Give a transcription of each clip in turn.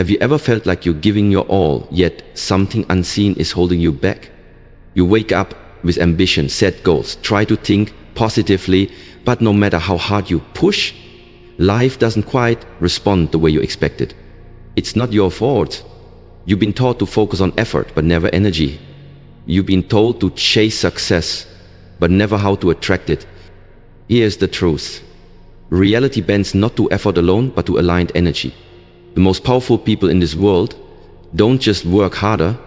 Have you ever felt like you're giving your all, yet something unseen is holding you back? You wake up with ambition, set goals, try to think positively, but no matter how hard you push, life doesn't quite respond the way you expected. It's not your fault. You've been taught to focus on effort, but never energy. You've been told to chase success, but never how to attract it. Here's the truth. Reality bends not to effort alone, but to aligned energy. The most powerful people in this world don't just work harder,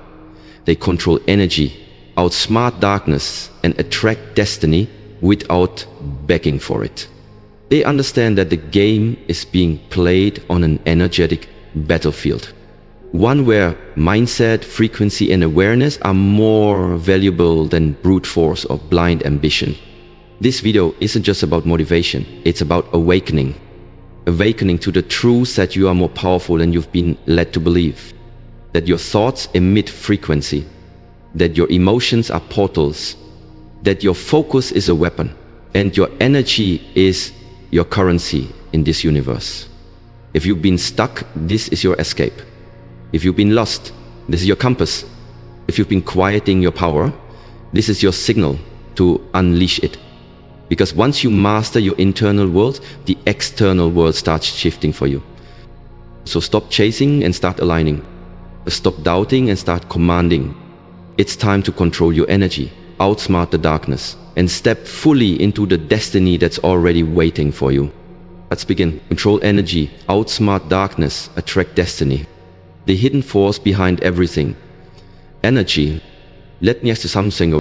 they control energy, outsmart darkness, and attract destiny without begging for it. They understand that the game is being played on an energetic battlefield. One where mindset, frequency, and awareness are more valuable than brute force or blind ambition. This video isn't just about motivation, it's about awakening. Awakening to the truth that you are more powerful than you've been led to believe. That your thoughts emit frequency. That your emotions are portals. That your focus is a weapon. And your energy is your currency in this universe. If you've been stuck, this is your escape. If you've been lost, this is your compass. If you've been quieting your power, this is your signal to unleash it. Because once you master your internal world, the external world starts shifting for you. So stop chasing and start aligning. Stop doubting and start commanding. It's time to control your energy, outsmart the darkness, and step fully into the destiny that's already waiting for you. Let's begin. Control energy, outsmart darkness, attract destiny. The hidden force behind everything. Energy. Let me ask you something.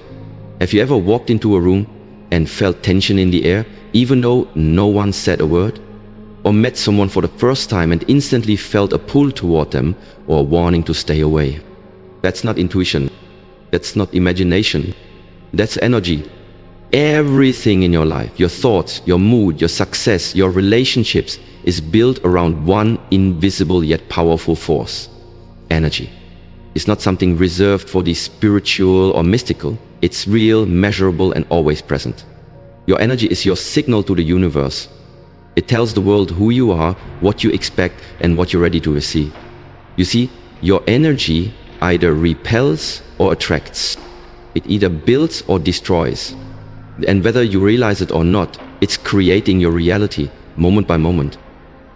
Have you ever walked into a room and felt tension in the air, even though no one said a word? Or met someone for the first time and instantly felt a pull toward them or a warning to stay away? That's not intuition. That's not imagination. That's energy. Everything in your life, your thoughts, your mood, your success, your relationships is built around one invisible yet powerful force. Energy. It's not something reserved for the spiritual or mystical. It's real, measurable, and always present. Your energy is your signal to the universe. It tells the world who you are, what you expect, and what you're ready to receive. You see, your energy either repels or attracts. It either builds or destroys. And whether you realize it or not, it's creating your reality, moment by moment.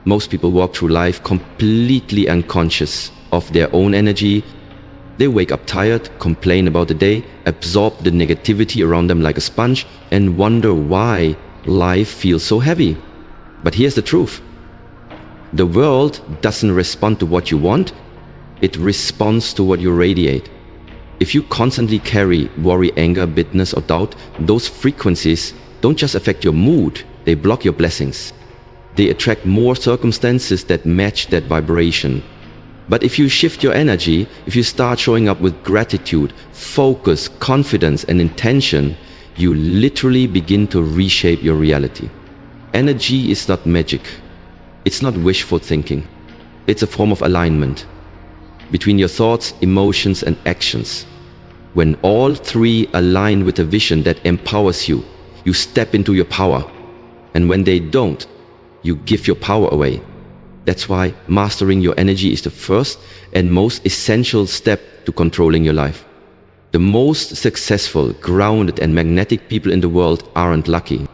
Most people walk through life completely unconscious of their own energy. They wake up tired, complain about the day, absorb the negativity around them like a sponge, and wonder why life feels so heavy. But here's the truth. The world doesn't respond to what you want, it responds to what you radiate. If you constantly carry worry, anger, bitterness, or doubt, those frequencies don't just affect your mood, they block your blessings. They attract more circumstances that match that vibration. But if you shift your energy, if you start showing up with gratitude, focus, confidence, and intention, you literally begin to reshape your reality. Energy is not magic. It's not wishful thinking. It's a form of alignment between your thoughts, emotions, and actions. When all three align with a vision that empowers you, you step into your power. And when they don't, you give your power away. That's why mastering your energy is the first and most essential step to controlling your life. The most successful, grounded, and magnetic people in the world aren't lucky.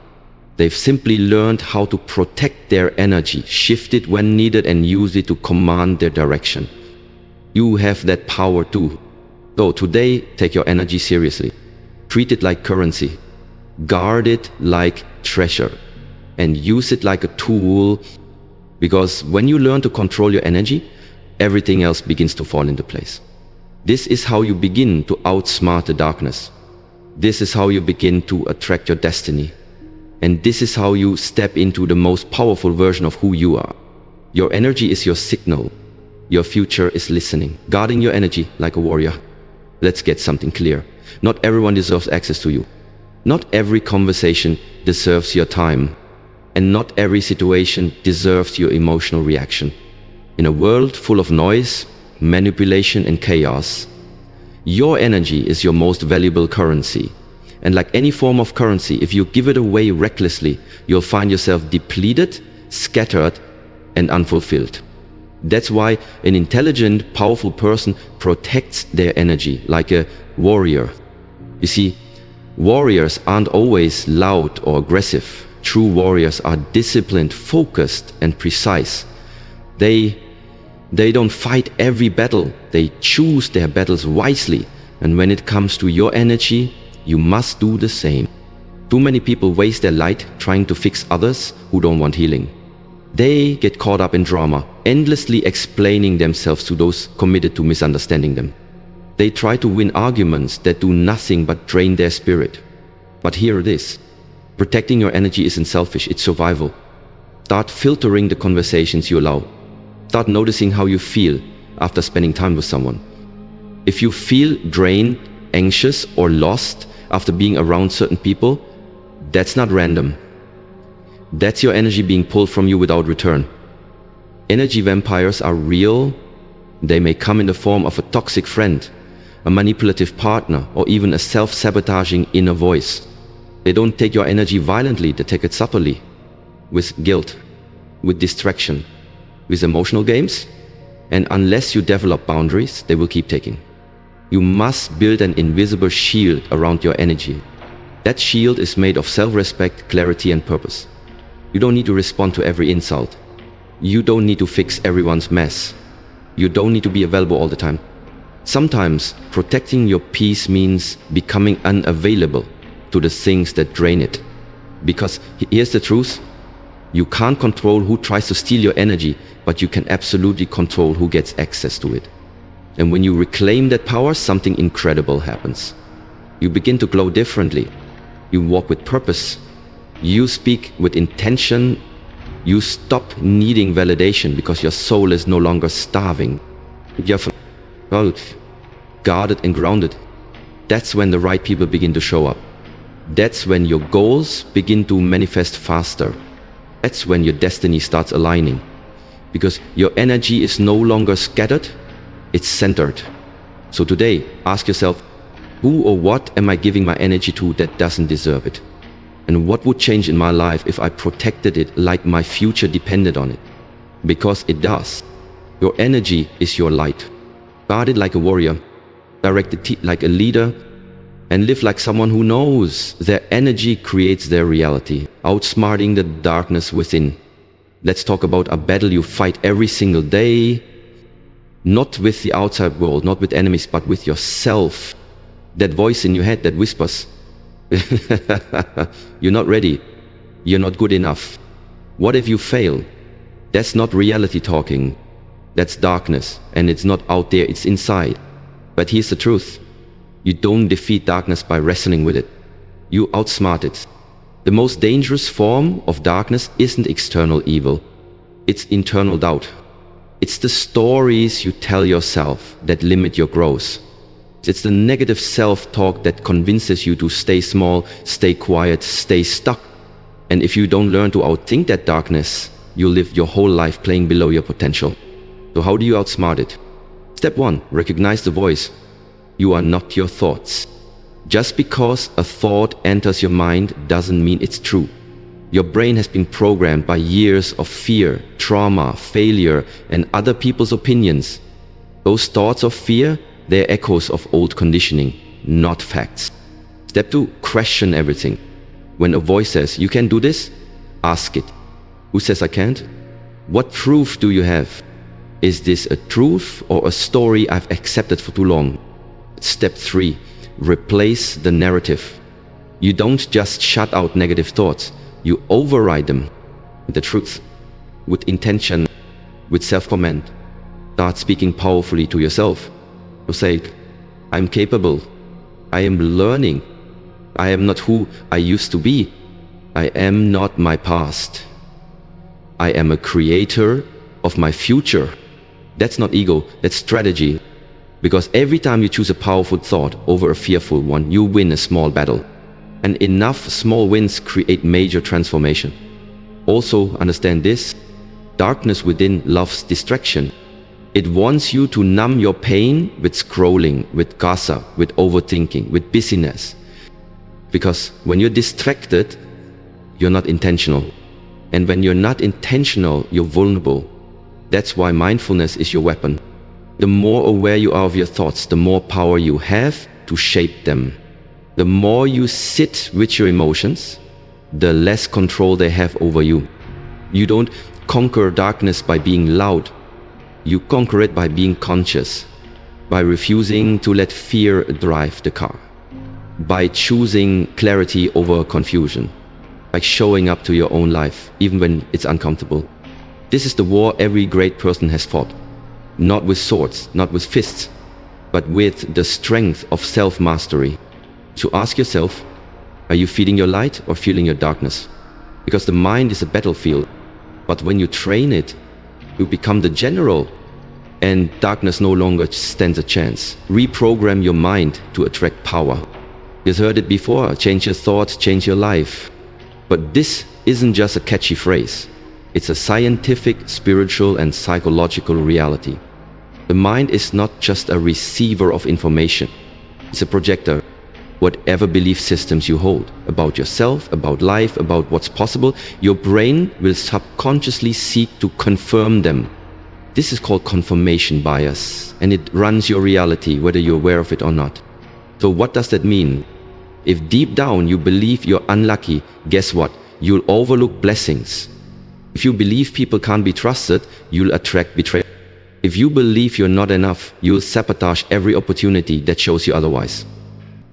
They've simply learned how to protect their energy, shift it when needed, and use it to command their direction. You have that power too. So today, take your energy seriously. Treat it like currency. Guard it like treasure. And use it like a tool. Because when you learn to control your energy, everything else begins to fall into place. This is how you begin to outsmart the darkness. This is how you begin to attract your destiny. And this is how you step into the most powerful version of who you are. Your energy is your signal. Your future is listening, guarding your energy like a warrior. Let's get something clear. Not everyone deserves access to you. Not every conversation deserves your time. And not every situation deserves your emotional reaction. In a world full of noise, manipulation, and chaos, your energy is your most valuable currency. And like any form of currency, if you give it away recklessly, you'll find yourself depleted, scattered, and unfulfilled. That's why an intelligent, powerful person protects their energy like a warrior. You see, warriors aren't always loud or aggressive. True warriors are disciplined, focused, and precise. They don't fight every battle. They choose their battles wisely. And when it comes to your energy, you must do the same. Too many people waste their light trying to fix others who don't want healing. They get caught up in drama, endlessly explaining themselves to those committed to misunderstanding them. They try to win arguments that do nothing but drain their spirit. But here it is. Protecting your energy isn't selfish, it's survival. Start filtering the conversations you allow. Start noticing how you feel after spending time with someone. If you feel drained, anxious, or lost after being around certain people, that's not random. That's your energy being pulled from you without return. Energy vampires are real. They may come in the form of a toxic friend, a manipulative partner, or even a self-sabotaging inner voice. They don't take your energy violently, they take it subtly, with guilt, with distraction, with emotional games, and unless you develop boundaries, they will keep taking. You must build an invisible shield around your energy. That shield is made of self-respect, clarity, and purpose. You don't need to respond to every insult. You don't need to fix everyone's mess. You don't need to be available all the time. Sometimes protecting your peace means becoming unavailable to the things that drain it. Because here's the truth, you can't control who tries to steal your energy, but you can absolutely control who gets access to it. And when you reclaim that power, something incredible happens. You begin to glow differently. You walk with purpose. You speak with intention. You stop needing validation because your soul is no longer starving. You're guarded and grounded. That's when the right people begin to show up. That's when your goals begin to manifest faster. That's when your destiny starts aligning. Because your energy is no longer scattered, it's centered. So today, ask yourself, who or what am I giving my energy to that doesn't deserve it? And what would change in my life if I protected it like my future depended on it? Because it does. Your energy is your light. Guard it like a warrior, direct it like a leader, and live like someone who knows their energy creates their reality, outsmarting the darkness within. Let's talk about a battle you fight every single day, not with the outside world, not with enemies, but with yourself. That voice in your head that whispers, you're not ready, you're not good enough. What if you fail? That's not reality talking. That's darkness, and it's not out there, it's inside. But here's the truth. You don't defeat darkness by wrestling with it. You outsmart it. The most dangerous form of darkness isn't external evil. It's internal doubt. It's the stories you tell yourself that limit your growth. It's the negative self-talk that convinces you to stay small, stay quiet, stay stuck. And if you don't learn to outthink that darkness, you'll live your whole life playing below your potential. So how do you outsmart it? Step 1, recognize the voice. You are not your thoughts. Just because a thought enters your mind doesn't mean it's true. Your brain has been programmed by years of fear, trauma, failure, and other people's opinions. Those thoughts of fear, they're echoes of old conditioning, not facts. Step 2, question everything. When a voice says, you can do this, ask it. Who says I can't? What proof do you have? Is this a truth or a story I've accepted for too long? Step 3, replace the narrative. You don't just shut out negative thoughts, you override them with the truth, with intention, with self-command. Start speaking powerfully to yourself. You say, I'm capable, I am learning, I am not who I used to be, I am not my past. I am a creator of my future. That's not ego, that's strategy. Because every time you choose a powerful thought over a fearful one, you win a small battle. And enough small wins create major transformation. Also understand this, darkness within loves distraction. It wants you to numb your pain with scrolling, with gossip, with overthinking, with busyness. Because when you're distracted, you're not intentional. And when you're not intentional, you're vulnerable. That's why mindfulness is your weapon. The more aware you are of your thoughts, the more power you have to shape them. The more you sit with your emotions, the less control they have over you. You don't conquer darkness by being loud. You conquer it by being conscious, by refusing to let fear drive the car, by choosing clarity over confusion, by showing up to your own life, even when it's uncomfortable. This is the war every great person has fought. Not with swords, not with fists, but with the strength of self-mastery. So ask yourself, are you feeling your light or feeling your darkness? Because the mind is a battlefield, but when you train it, you become the general, and darkness no longer stands a chance. Reprogram your mind to attract power. You've heard it before, change your thoughts, change your life. But this isn't just a catchy phrase. It's a scientific, spiritual, and psychological reality. The mind is not just a receiver of information. It's a projector. Whatever belief systems you hold about yourself, about life, about what's possible, your brain will subconsciously seek to confirm them. This is called confirmation bias, and it runs your reality, whether you're aware of it or not. So what does that mean? If deep down you believe you're unlucky, guess what? You'll overlook blessings. If you believe people can't be trusted, you'll attract betrayal. If you believe you're not enough, you'll sabotage every opportunity that shows you otherwise.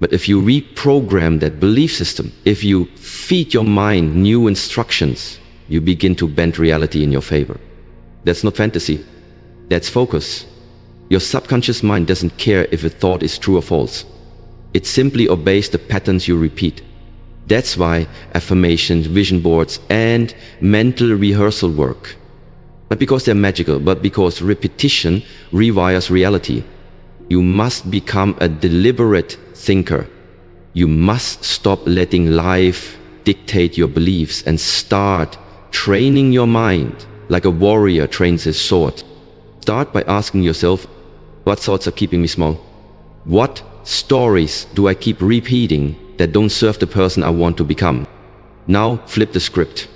But if you reprogram that belief system, if you feed your mind new instructions, you begin to bend reality in your favor. That's not fantasy. That's focus. Your subconscious mind doesn't care if a thought is true or false. It simply obeys the patterns you repeat. That's why affirmations, vision boards, and mental rehearsal work. Not because they're magical, but because repetition rewires reality. You must become a deliberate thinker. You must stop letting life dictate your beliefs and start training your mind like a warrior trains his sword. Start by asking yourself, what thoughts are keeping me small? What stories do I keep repeating that don't serve the person I want to become? Now flip the script.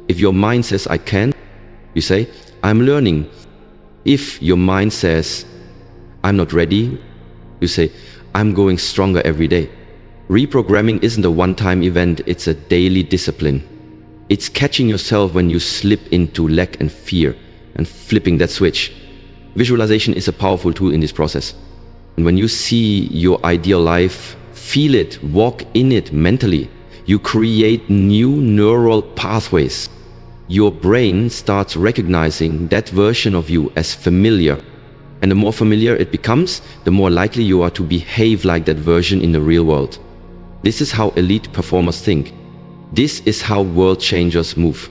If your mind says, I can, you say, I'm learning. If your mind says, I'm not ready, you say, I'm going stronger every day. Reprogramming isn't a one-time event, it's a daily discipline. It's catching yourself when you slip into lack and fear and flipping that switch. Visualization is a powerful tool in this process. And when you see your ideal life, feel it, walk in it mentally, you create new neural pathways. Your brain starts recognizing that version of you as familiar. And the more familiar it becomes, the more likely you are to behave like that version in the real world. This is how elite performers think. This is how world changers move.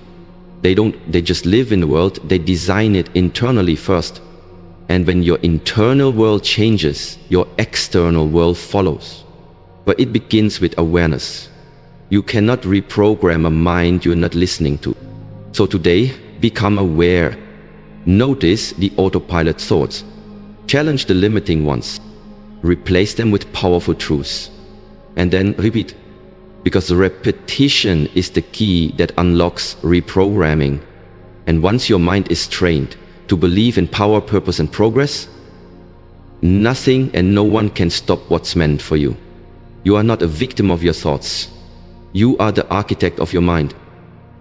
They just live in the world, they design it internally first. And when your internal world changes, your external world follows. But it begins with awareness. You cannot reprogram a mind you're not listening to. So today, become aware. Notice the autopilot thoughts. Challenge the limiting ones. Replace them with powerful truths. And then repeat. Because repetition is the key that unlocks reprogramming. And once your mind is trained to believe in power, purpose, and progress, nothing and no one can stop what's meant for you. You are not a victim of your thoughts. You are the architect of your mind.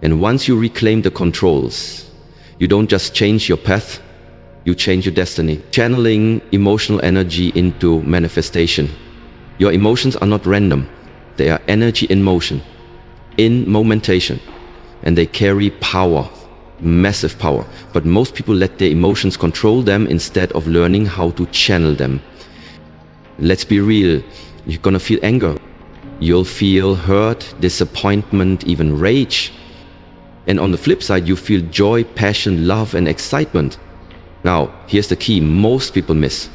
And once you reclaim the controls, you don't just change your path, you change your destiny. Channeling emotional energy into manifestation. Your emotions are not random. They are energy in motion, in momentation, and they carry power, massive power. But most people let their emotions control them instead of learning how to channel them. Let's be real, you're gonna feel anger. You'll feel hurt, disappointment, even rage. And on the flip side, you feel joy, passion, love, and excitement. Now, here's the key most people miss.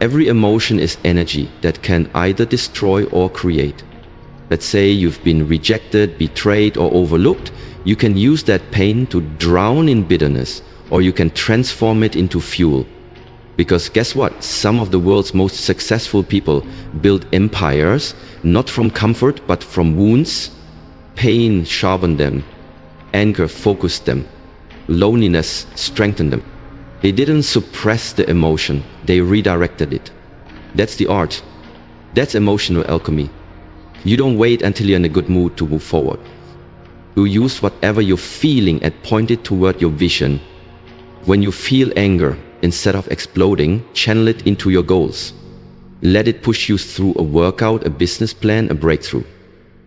Every emotion is energy that can either destroy or create. Let's say you've been rejected, betrayed, or overlooked. You can use that pain to drown in bitterness, or you can transform it into fuel. Because guess what? Some of the world's most successful people built empires, not from comfort, but from wounds. Pain sharpened them. Anger focused them. Loneliness strengthened them. They didn't suppress the emotion, they redirected it. That's the art. That's emotional alchemy. You don't wait until you're in a good mood to move forward. You use whatever you're feeling and point it toward your vision. When you feel anger, instead of exploding, channel it into your goals. Let it push you through a workout, a business plan, a breakthrough.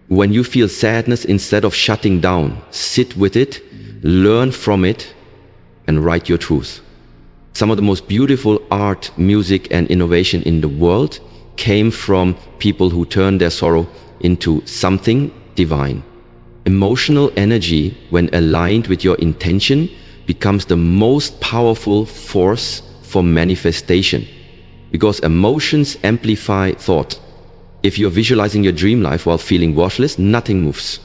When you feel sadness, instead of shutting down, sit with it, learn from it, and write your truth. Some of the most beautiful art, music, and innovation in the world came from people who turned their sorrow into something divine. Emotional energy, when aligned with your intention, becomes the most powerful force for manifestation. Because emotions amplify thought. If you're visualizing your dream life while feeling worthless, nothing moves.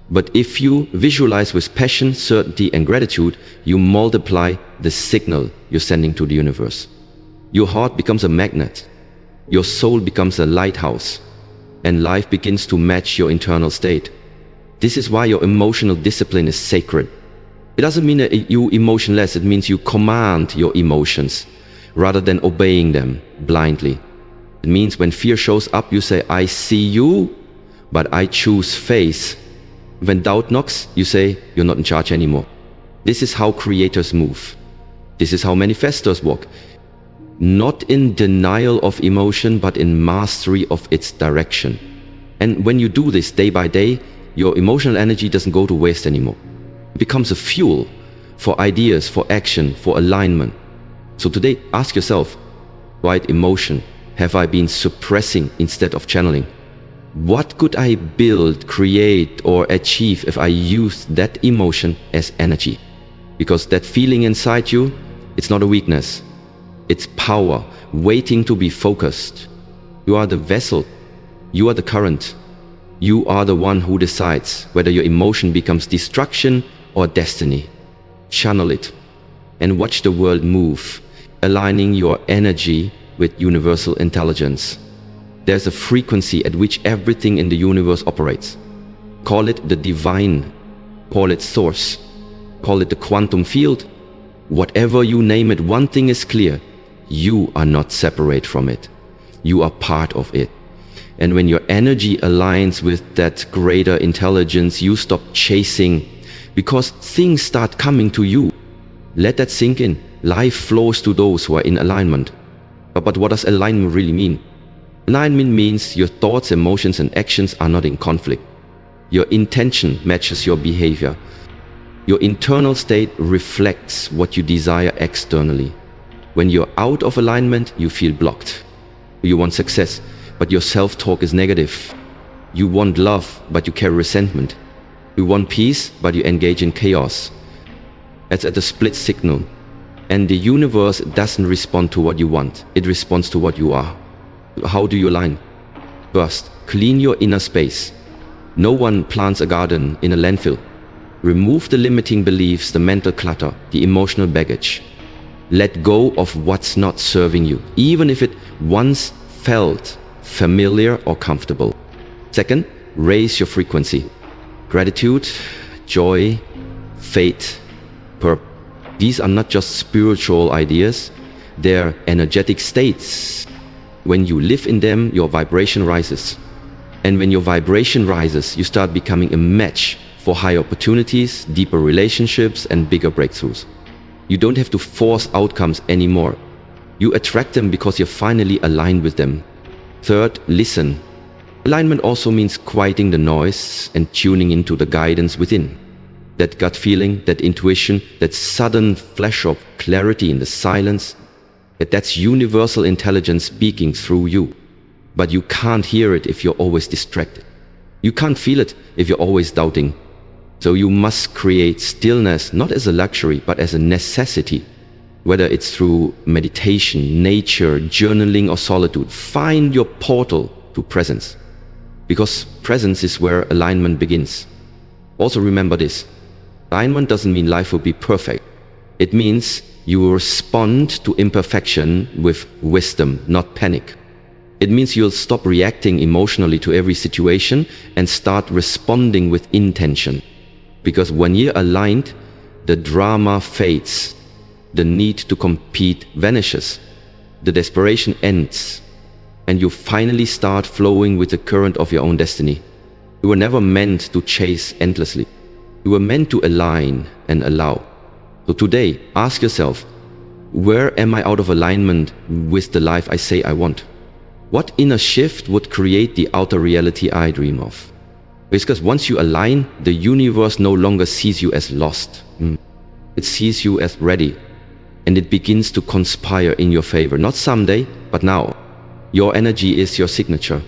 But if you visualize with passion, certainty, and gratitude, you multiply the signal you're sending to the universe. Your heart becomes a magnet. Your soul becomes a lighthouse. And life begins to match your internal state. This is why your emotional discipline is sacred. It doesn't mean that you emotionless, it means you command your emotions rather than obeying them blindly. It means when fear shows up, you say, I see you, but I choose faith. When doubt knocks, you say, you're not in charge anymore. This is how creators move. This is how manifestors walk. Not in denial of emotion, but in mastery of its direction. And when you do this day by day, your emotional energy doesn't go to waste anymore. It becomes a fuel for ideas, for action, for alignment. So today, ask yourself, what emotion have I been suppressing instead of channeling? What could I build, create, or achieve if I used that emotion as energy? Because that feeling inside you, it's not a weakness. It's power, waiting to be focused. You are the vessel. You are the current. You are the one who decides whether your emotion becomes destruction or destiny. Channel it and watch the world move, aligning your energy with universal intelligence. There's a frequency at which everything in the universe operates. Call it the divine, call it source, call it the quantum field. Whatever you name it, one thing is clear. You are not separate from it. You are part of it. And when your energy aligns with that greater intelligence, you stop chasing because things start coming to you. Let that sink in. Life flows to those who are in alignment. But what does alignment really mean? Alignment means your thoughts, emotions, and actions are not in conflict. Your intention matches your behavior. Your internal state reflects what you desire externally. When you're out of alignment, you feel blocked. You want success, but your self-talk is negative. You want love, but you carry resentment. You want peace, but you engage in chaos. It's at a split signal. And the universe doesn't respond to what you want. It responds to what you are. How do you align? First, clean your inner space. No one plants a garden in a landfill. Remove the limiting beliefs, the mental clutter, the emotional baggage. Let go of what's not serving you, even if it once felt familiar or comfortable. Second, raise your frequency. Gratitude, joy, faith, purpose. These are not just spiritual ideas, they're energetic states. When you live in them, your vibration rises. And when your vibration rises, you start becoming a match for higher opportunities, deeper relationships, and bigger breakthroughs. You don't have to force outcomes anymore. You attract them because you're finally aligned with them. Third, listen. Alignment also means quieting the noise and tuning into the guidance within. That gut feeling, that intuition, that sudden flash of clarity in the silence, that's universal intelligence speaking through you. But you can't hear it if you're always distracted. You can't feel it if you're always doubting. So you must create stillness, not as a luxury, but as a necessity. Whether it's through meditation, nature, journaling, or solitude, find your portal to presence. Because presence is where alignment begins. Also remember this. Alignment doesn't mean life will be perfect. It means you will respond to imperfection with wisdom, not panic. It means you'll stop reacting emotionally to every situation and start responding with intention. Because when you're aligned, the drama fades. The need to compete vanishes. The desperation ends. And you finally start flowing with the current of your own destiny. You were never meant to chase endlessly. You were meant to align and allow. So today, ask yourself, where am I out of alignment with the life I say I want? What inner shift would create the outer reality I dream of? Because once you align, the universe no longer sees you as lost. It sees you as ready. And it begins to conspire in your favor. Not someday, but now. Your energy is your signature.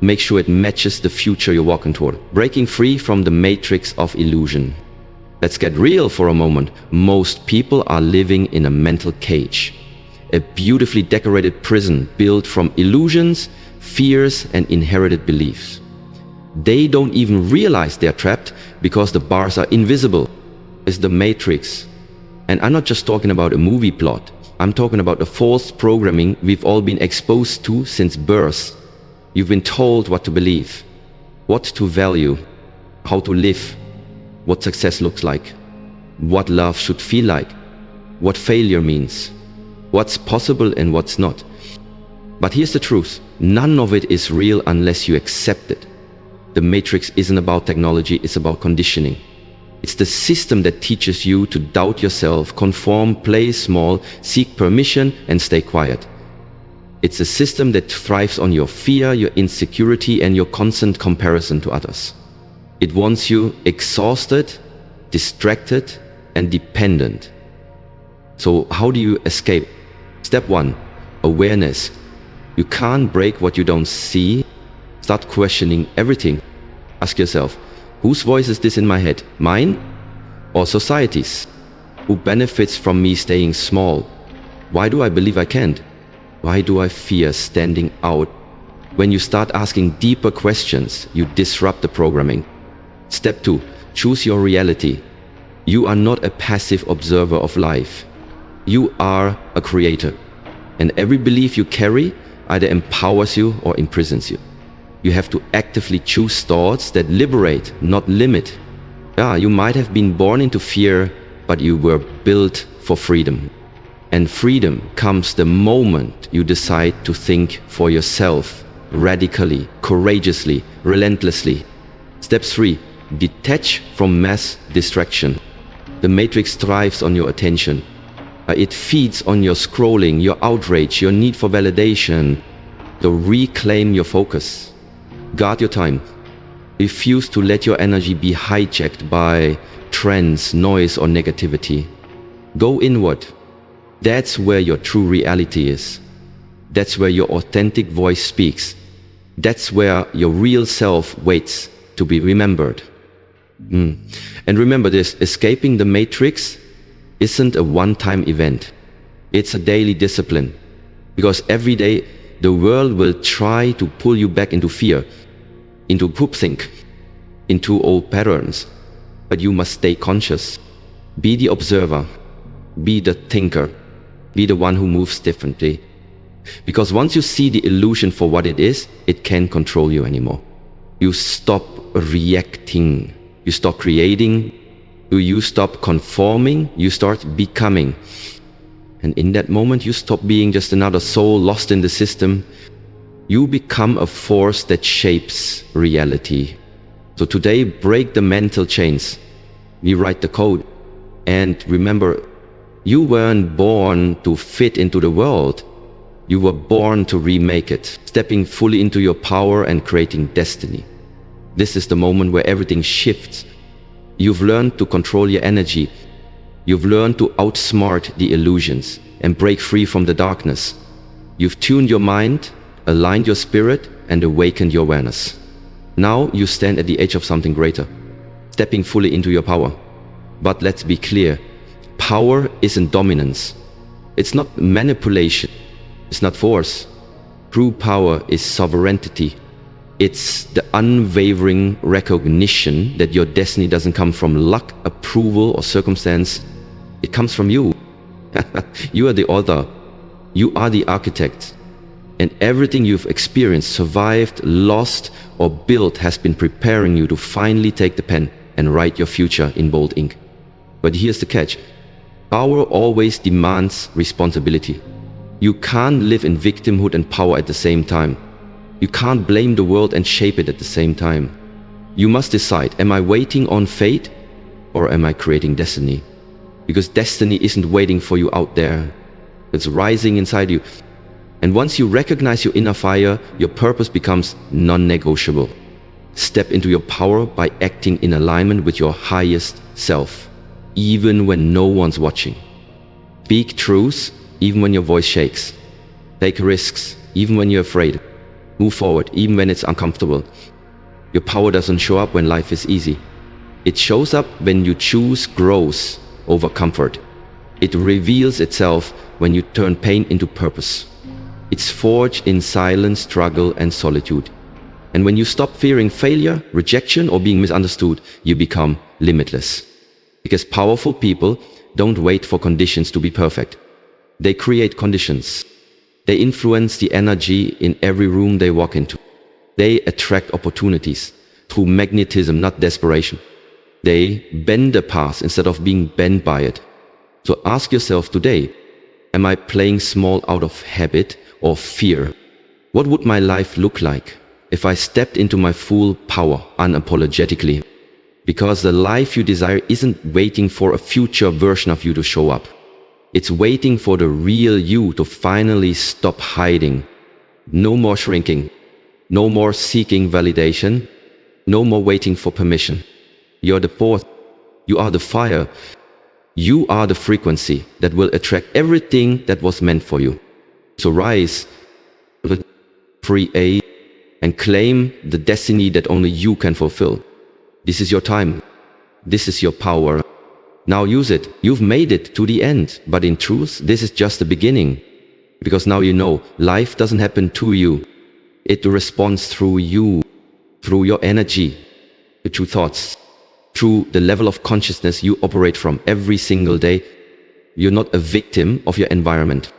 Make sure it matches the future you're walking toward. Breaking free from the matrix of illusion. Let's get real for a moment. Most people are living in a mental cage. A beautifully decorated prison built from illusions, fears, and inherited beliefs. They don't even realize they're trapped because the bars are invisible. It's the matrix. And I'm not just talking about a movie plot. I'm talking about the false programming we've all been exposed to since birth. You've been told what to believe, what to value, how to live, what success looks like, what love should feel like, what failure means, what's possible and what's not. But here's the truth. None of it is real unless you accept it. The matrix isn't about technology, it's about conditioning. It's the system that teaches you to doubt yourself, conform, play small, seek permission, and stay quiet. It's a system that thrives on your fear, your insecurity, and your constant comparison to others. It wants you exhausted, distracted, and dependent. So how do you escape? Step 1, awareness. You can't break what you don't see. Start questioning everything. Ask yourself, whose voice is this in my head? Mine or society's? Who benefits from me staying small? Why do I believe I can't? Why do I fear standing out? When you start asking deeper questions, you disrupt the programming. Step 2, choose your reality. You are not a passive observer of life. You are a creator. And every belief you carry either empowers you or imprisons you. You have to actively choose thoughts that liberate, not limit. Yeah, you might have been born into fear, but you were built for freedom. And freedom comes the moment you decide to think for yourself, radically, courageously, relentlessly. Step 3, detach from mass distraction. The matrix thrives on your attention. It feeds on your scrolling, your outrage, your need for validation. So reclaim your focus. Guard your time. Refuse to let your energy be hijacked by trends, noise, or negativity. Go inward. That's where your true reality is. That's where your authentic voice speaks. That's where your real self waits to be remembered. And remember this, escaping the matrix isn't a one-time event. It's a daily discipline. Because every day, the world will try to pull you back into fear, into groupthink, into old patterns. But you must stay conscious. Be the observer. Be the thinker. Be the one who moves differently. Because once you see the illusion for what it is, it can't control you anymore. You stop reacting. You stop creating. You stop conforming. You start becoming. And in that moment, you stop being just another soul lost in the system. You become a force that shapes reality. So today, break the mental chains. Rewrite the code. And remember, you weren't born to fit into the world. You were born to remake it, stepping fully into your power and creating destiny. This is the moment where everything shifts. You've learned to control your energy. You've learned to outsmart the illusions and break free from the darkness. You've tuned your mind, aligned your spirit, and awakened your awareness. Now you stand at the edge of something greater, stepping fully into your power. But let's be clear, power isn't dominance. It's not manipulation. It's not force. True power is sovereignty. It's the unwavering recognition that your destiny doesn't come from luck, approval, or circumstance. It comes from you. You are the author. You are the architect. And everything you've experienced, survived, lost, or built has been preparing you to finally take the pen and write your future in bold ink. But here's the catch. Power always demands responsibility. You can't live in victimhood and power at the same time. You can't blame the world and shape it at the same time. You must decide, am I waiting on fate or am I creating destiny? Because destiny isn't waiting for you out there. It's rising inside you. And once you recognize your inner fire, your purpose becomes non-negotiable. Step into your power by acting in alignment with your highest self, even when no one's watching. Speak truths, even when your voice shakes. Take risks, even when you're afraid. Move forward, even when it's uncomfortable. Your power doesn't show up when life is easy. It shows up when you choose growth over comfort. It reveals itself when you turn pain into purpose. It's forged in silence, struggle, and solitude. And when you stop fearing failure, rejection, or being misunderstood, you become limitless. Because powerful people don't wait for conditions to be perfect. They create conditions. They influence the energy in every room they walk into. They attract opportunities through magnetism, not desperation. They bend the path instead of being bent by it. So ask yourself today, am I playing small out of habit or fear? What would my life look like if I stepped into my full power unapologetically? Because the life you desire isn't waiting for a future version of you to show up. It's waiting for the real you to finally stop hiding. No more shrinking. No more seeking validation. No more waiting for permission. You're the force. You are the fire. You are the frequency that will attract everything that was meant for you. So rise, create, and claim the destiny that only you can fulfill. This is your time. This is your power. Now use it. You've made it to the end, but in truth, this is just the beginning. Because now you know, life doesn't happen to you. It responds through you, through your energy, through thoughts, through the level of consciousness you operate from every single day. You're not a victim of your environment.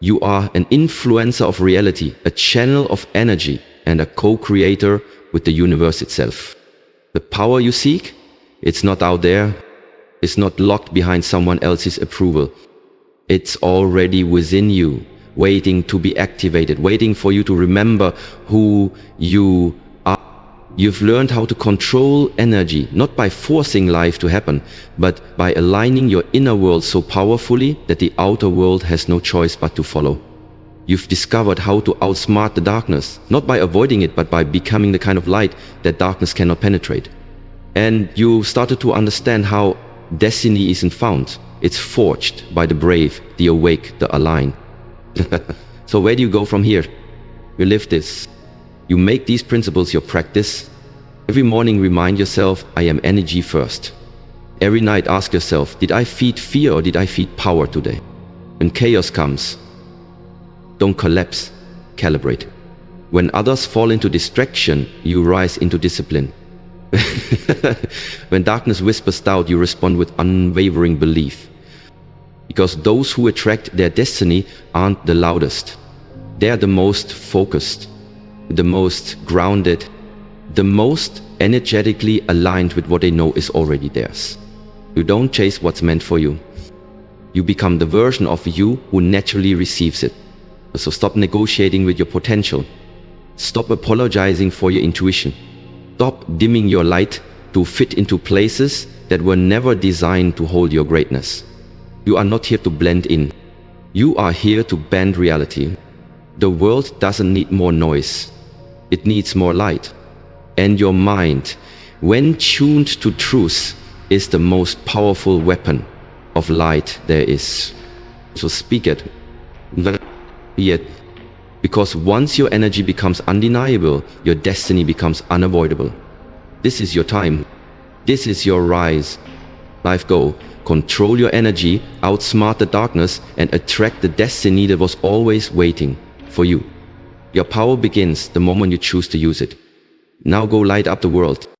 You are an influencer of reality, a channel of energy, and a co-creator with the universe itself. The power you seek, it's not out there. It's not locked behind someone else's approval. It's already within you, waiting to be activated, waiting for you to remember who you are. You've learned how to control energy, not by forcing life to happen, but by aligning your inner world so powerfully that the outer world has no choice but to follow. You've discovered how to outsmart the darkness, not by avoiding it, but by becoming the kind of light that darkness cannot penetrate. And you started to understand how destiny isn't found. It's forged by the brave, the awake, the aligned. So where do you go from here? You live this. You make these principles your practice. Every morning remind yourself, I am energy first. Every night ask yourself, did I feed fear or did I feed power today? When chaos comes, don't collapse, calibrate. When others fall into distraction, you rise into discipline. When darkness whispers doubt, you respond with unwavering belief. Because those who attract their destiny aren't the loudest. They are the most focused, the most grounded, the most energetically aligned with what they know is already theirs. You don't chase what's meant for you. You become the version of you who naturally receives it. So stop negotiating with your potential. Stop apologizing for your intuition. Stop dimming your light to fit into places that were never designed to hold your greatness. You are not here to blend in. You are here to bend reality. The world doesn't need more noise. It needs more light. And your mind, when tuned to truth, is the most powerful weapon of light there is. So speak it. Yet, because once your energy becomes undeniable, your destiny becomes unavoidable. This is your time. This is your rise. Life go. Control your energy, outsmart the darkness, and attract the destiny that was always waiting for you. Your power begins the moment you choose to use it. Now go light up the world.